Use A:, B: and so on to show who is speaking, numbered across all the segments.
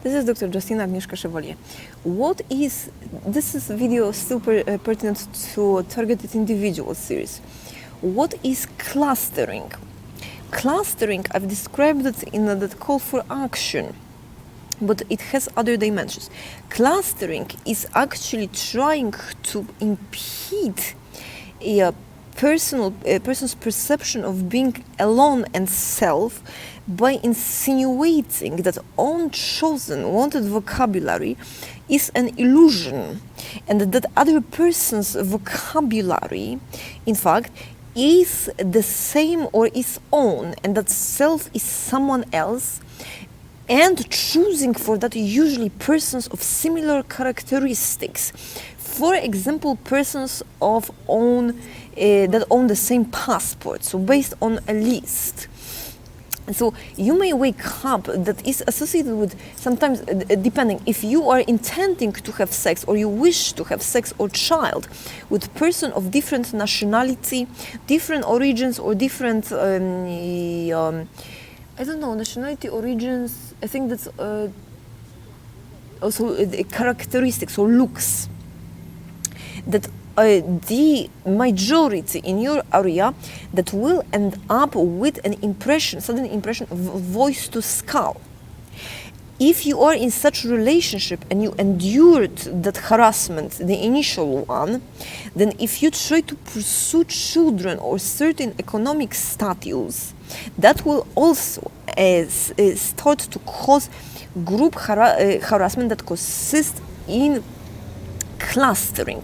A: This is Dr. Justina Agnieszka Chevalier. This is video super pertinent to targeted individual series. What is clustering? Clustering, I've described it in that call for action, but it has other dimensions. Clustering is actually trying to impede a person's perception of being alone and self by insinuating that own chosen wanted vocabulary is an illusion, and that other person's vocabulary, in fact, is the same or is own, and that self is someone else, and choosing for that usually persons of similar characteristics. For example, persons of that own the same passport, so based on a list. So you may wake up that is associated with, sometimes depending, if you are intending to have sex or you wish to have sex or child with person of different nationality, different origins, or different, I don't know, nationality, origins, I think that's also characteristics or looks, that the majority in your area that will end up with an impression, sudden impression of voice to skull. If you are in such relationship and you endured that harassment, the initial one, then if you try to pursue children or certain economic status, that will also start to cause group harassment that consists in clustering.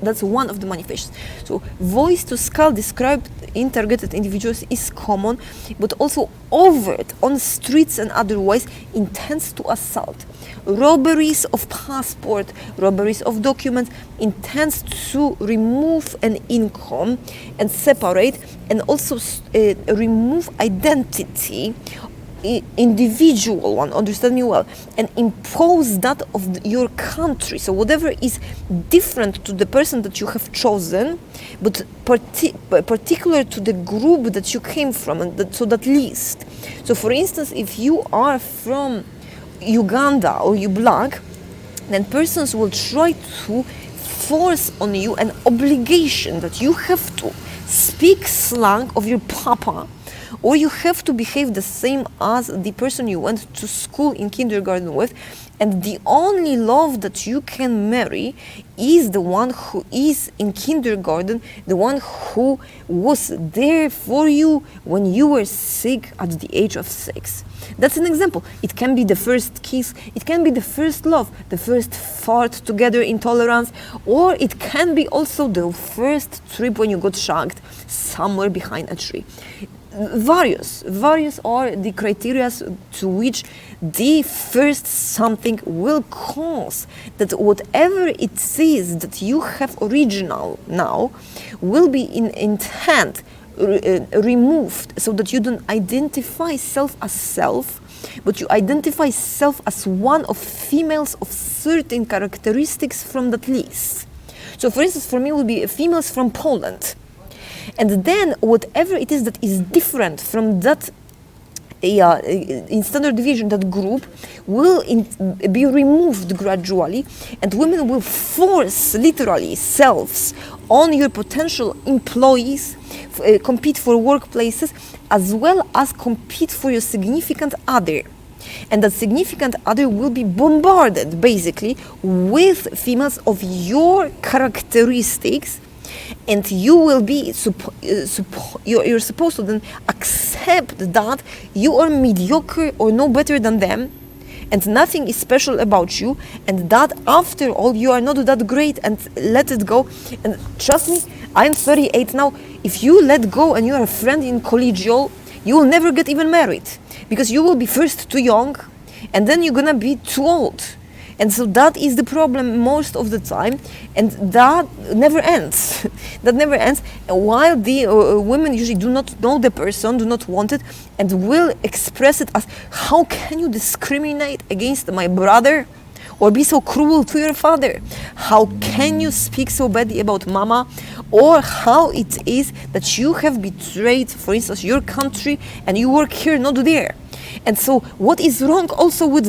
A: That's one of the manifestations. So voice to skull described in targeted individuals is common, but also overt on streets and otherwise intends to assault. Robberies of passport, robberies of documents, intends to remove an income and separate, and also remove identity, individual one, understand me well, and impose that of your country. So whatever is different to the person that you have chosen, but particular to the group that you came from, and so that list. So for instance, if you are from Uganda or you black, then persons will try to force on you an obligation that you have to speak slang of your papa, or you have to behave the same as the person you went to school in kindergarten with, and the only love that you can marry is the one who is in kindergarten, the one who was there for you when you were sick at the age of 6. That's an example. It can be the first kiss, it can be the first love, the first fart together in tolerance, or it can be also the first trip when you got shagged somewhere behind a tree. Various are the criteria to which the first something will cause that whatever it is that you have original now will be in intent removed, so that you don't identify self as self, but you identify self as one of females of certain characteristics from that list. So for instance, for me it will be females from Poland. And then whatever it is that is different from that in standard deviation, that group will be removed gradually, and women will force literally selves on your potential employees, compete for workplaces, as well as compete for your significant other. And that significant other will be bombarded basically with females of your characteristics, and you will be you're supposed to then accept that you are mediocre or no better than them, and nothing is special about you, and that after all you are not that great, and let it go. And trust me, I'm 38 now. If you let go and you are a friend in collegial, you will never get even married, because you will be first too young, and then you're gonna be too old. And so that is the problem most of the time, and that never ends. That never ends, while the women usually do not know the person, do not want it, and will express it as, how can you discriminate against my brother? Or be so cruel to your father? How can you speak so badly about mama? Or how it is that you have betrayed, for instance, your country, and you work here, not there? And so what is wrong also with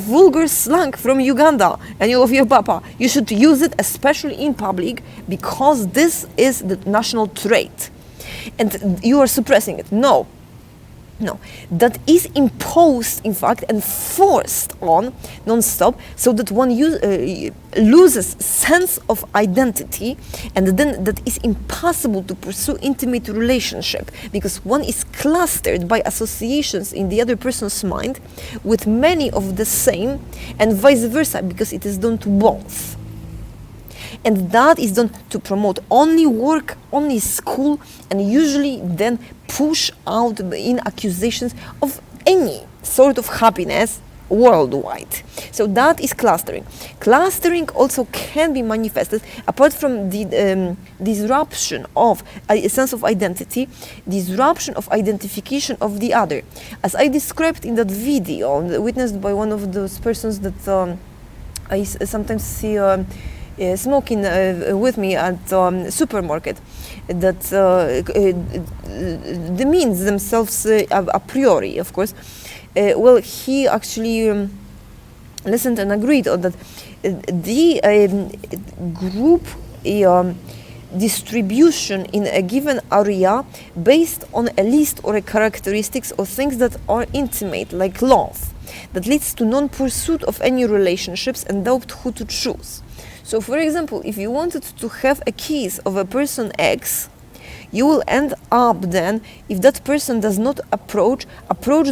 A: vulgar slang from Uganda and you of your papa? You should use it especially in public because this is the national trait. And you are suppressing it. No. No, that is imposed, in fact, and forced on non-stop, so that one loses sense of identity, and then that is impossible to pursue intimate relationship, because one is clustered by associations in the other person's mind with many of the same, and vice versa, because it is done to both. And that is done to promote only work, only school, and usually then push out in accusations of any sort of happiness worldwide. So that is clustering. Clustering also can be manifested, apart from the disruption of a sense of identity, disruption of identification of the other. As I described in that video, witnessed by one of those persons that I sometimes see smoking with me at supermarket, that the means themselves a priori, of course. Well, he actually listened and agreed on that the group distribution in a given area based on a list or a characteristics or things that are intimate, like love, that leads to non-pursuit of any relationships and doubt who to choose. So, for example, if you wanted to have a kiss of a person X, you will end up then, if that person does not approached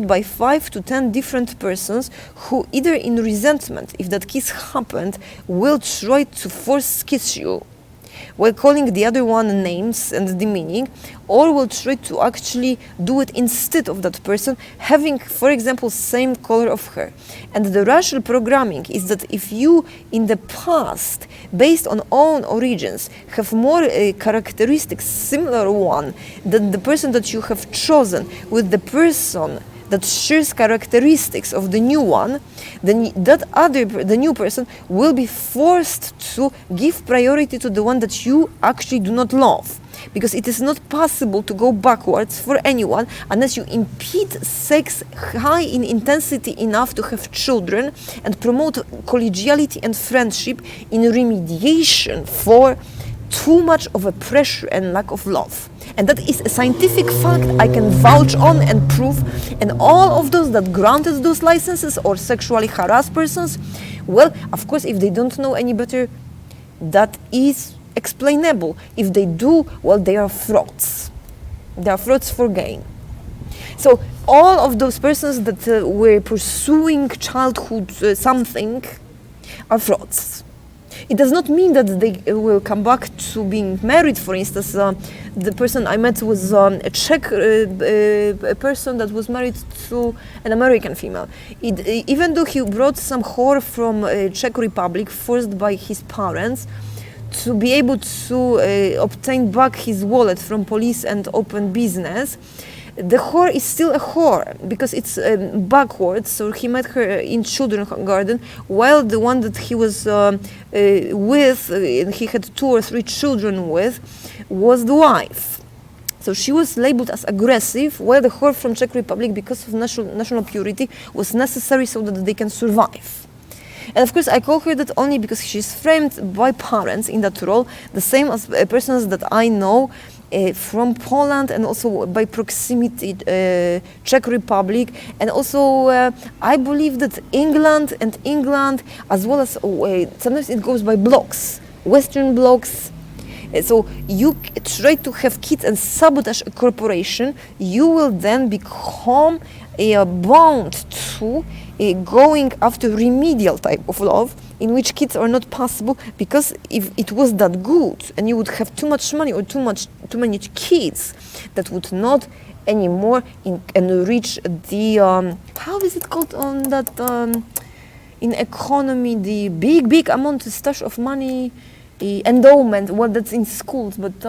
A: by 5 to 10 different persons who either in resentment, if that kiss happened, will try to force kiss you, while calling the other one names and demeaning, or will try to actually do it instead of that person, having, for example, same color of hair. And the racial programming is that if you, in the past, based on own origins, have more characteristics similar one than the person that you have chosen with the person that shares characteristics of the new one, then the new person will be forced to give priority to the one that you actually do not love. Because it is not possible to go backwards for anyone unless you impede sex high in intensity enough to have children and promote collegiality and friendship in remediation for too much of a pressure and lack of love. And that is a scientific fact I can vouch on and prove. And all of those that granted those licenses or sexually harass persons, well, of course, if they don't know any better, that is explainable. If they do, well, they are frauds. They are frauds for gain. So all of those persons that were pursuing childhood something are frauds. It does not mean that they will come back to being married. For instance, the person I met was a Czech person that was married to an American female. Even though he brought some whore from Czech Republic, forced by his parents, to be able to obtain back his wallet from police and open business, the whore is still a whore because it's backwards. So he met her in children's garden, while the one that he was with, he had 2 or 3 children with, was the wife. So she was labeled as aggressive, while the whore from Czech Republic, because of national purity, was necessary so that they can survive. And of course, I call her that only because she's framed by parents in that role, the same as persons that I know from Poland, and also by proximity Czech Republic, and also I believe that England, as well as sometimes it goes by blocks, Western blocks. So you try to have kids and sabotage a corporation, you will then become bound to going after remedial type of love, in which kids are not possible, because if it was that good and you would have too much money or too many kids, that would not anymore enrich the how is it called on that in economy, the big amount of stash of money, endowment, well, that's in schools, but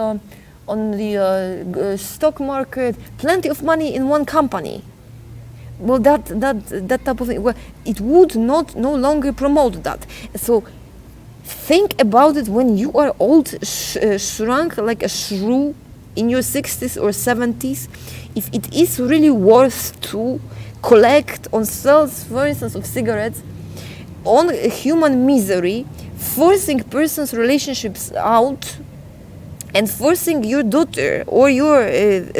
A: on the stock market, plenty of money in one company. Well, that type of thing, well, it would no longer promote that. So think about it when you are old, shrunk like a shrew, in your 60s or 70s, if it is really worth to collect on sales, for instance, of cigarettes, on human misery, forcing persons' relationships out, and forcing your daughter or your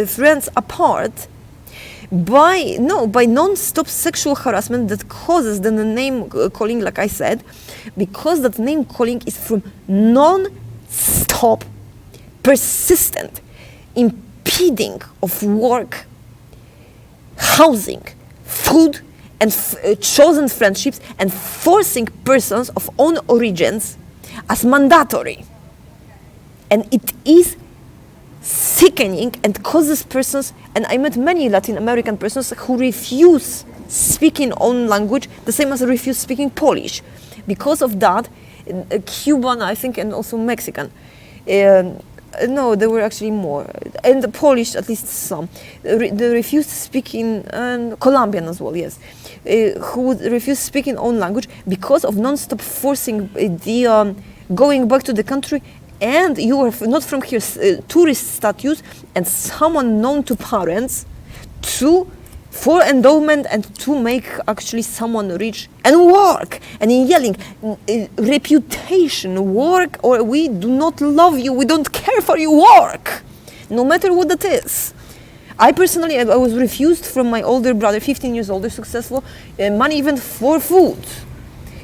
A: friends apart by non-stop sexual harassment that causes the name calling, like I said, because that name calling is from non-stop, persistent impeding of work, housing, food, and chosen friendships, and forcing persons of own origins as mandatory. And it is sickening and causes persons, and I met many Latin American persons who refuse speaking own language, the same as refuse speaking Polish. Because of that, Cuban, I think, and also Mexican. No, there were actually more. And the Polish, at least some. They refused speaking, and Colombian as well, yes. Who would refuse speaking own language because of non-stop forcing the going back to the country, and you are not from here, tourist status, and someone known to parents for endowment and to make actually someone rich and work, and in yelling reputation, work, or we do not love you, we don't care for you, work, no matter what that is. I personally, I was refused from my older brother, 15 years older, successful, money even for food.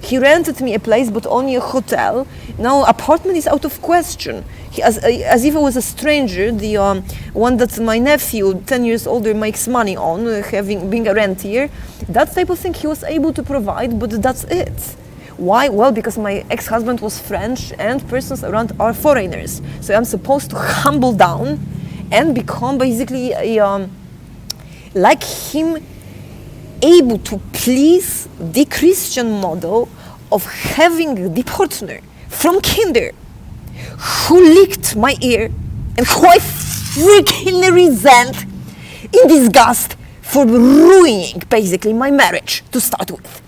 A: He rented me a place, but only a hotel. Now apartment is out of question. As if I was a stranger, the one that my nephew, 10 years older, makes money on, being a rentier. That type of thing he was able to provide, but that's it. Why? Well, because my ex-husband was French and persons around are foreigners. So I'm supposed to humble down and become basically like him, able to please the Christian model of having the partner from kinder who licked my ear and who I freaking resent in disgust for ruining basically my marriage to start with.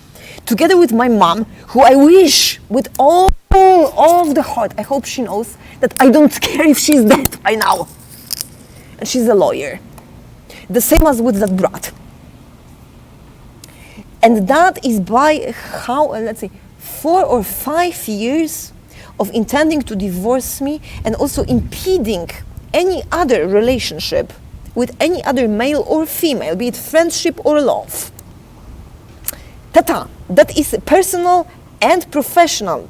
A: Together with my mom, who I wish with all of the heart, I hope she knows that I don't care if she's dead by now. And she's a lawyer. The same as with that brat. And that is by how, let's say, 4 or 5 years of intending to divorce me and also impeding any other relationship with any other male or female, be it friendship or love. That is a personal and professional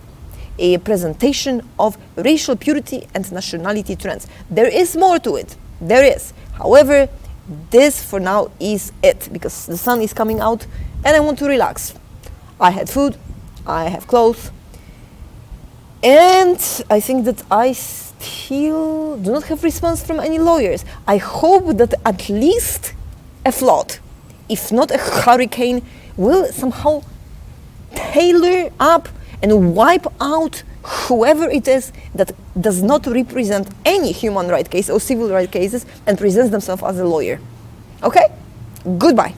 A: presentation of racial purity and nationality trends. There is more to it. There is. However, this for now is it, because the sun is coming out and I want to relax. I had food, I have clothes, and I think that I still do not have response from any lawyers. I hope that at least a flood, if not a hurricane, will somehow tailor up and wipe out whoever it is that does not represent any human right case or civil right cases and presents themselves as a lawyer. Okay? Goodbye.